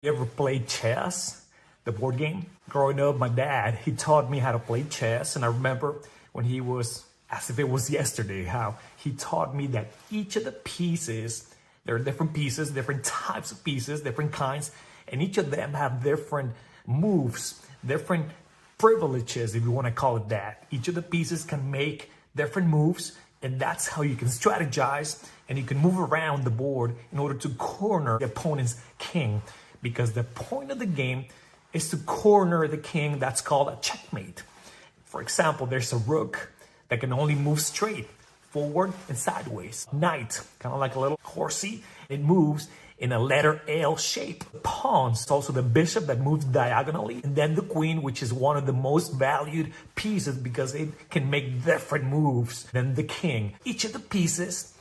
You ever played chess, the board game? Growing up, my dad, he taught me how to play chess. And I remember when he was, as if it was yesterday, how he taught me that each of the pieces, there are different pieces, different types of pieces, different kinds, and each of them have different moves, different privileges, if you want to call it that. Each of the pieces can make different moves, and that's how you can strategize and you can move around the board in order to corner the opponent's king. Because the point of the game is to corner the king. That's called a checkmate. For example, there's a rook that can only move straight, forward and sideways. Knight, kind of like a little horsey, it moves in a letter L shape. Pawns, also the bishop that moves diagonally. And then the queen, which is one of the most valued pieces because it can make different moves than the king. Each of the pieces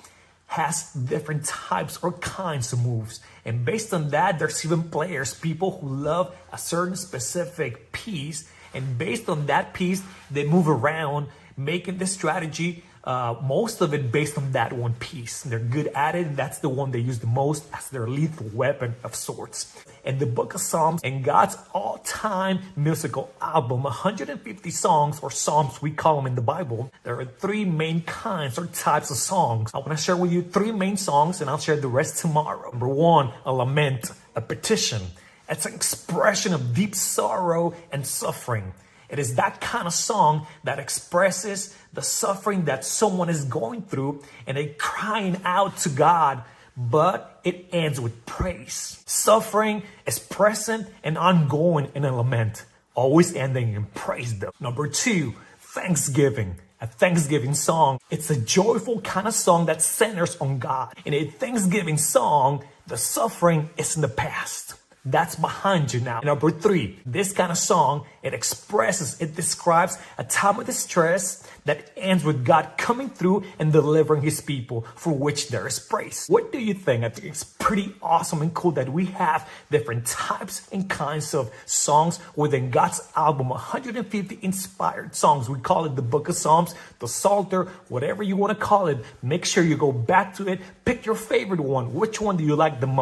has different types or kinds of moves. And based on that, there's even players, people who love a certain specific piece. And based on that piece, they move around, making the strategy, most of it based on that one piece. They're good at it. That's the one they use the most as their lethal weapon of sorts. And the Book of Psalms and God's all-time musical album, 150 songs or psalms we call them in the Bible. There are three main kinds or types of songs. I want to share with you three main songs and I'll share the rest tomorrow. Number one, a lament, a petition. It's an expression of deep sorrow and suffering. It is that kind of song that expresses the suffering that someone is going through and they're crying out to God, but it ends with praise. Suffering is present and ongoing in a lament, always ending in praise though. Number two, thanksgiving. A thanksgiving song. It's a joyful kind of song that centers on God. In a thanksgiving song, the suffering is in the past. That's behind you now. Number three, this kind of song, it describes a time of distress that ends with God coming through and delivering his people, for which there is praise. What do you think? I think it's pretty awesome and cool that we have different types and kinds of songs within God's album, 150 inspired songs. We call it the Book of Psalms, the Psalter, whatever you want to call it. Make sure you go back to it. Pick your favorite one. Which one do you like the most?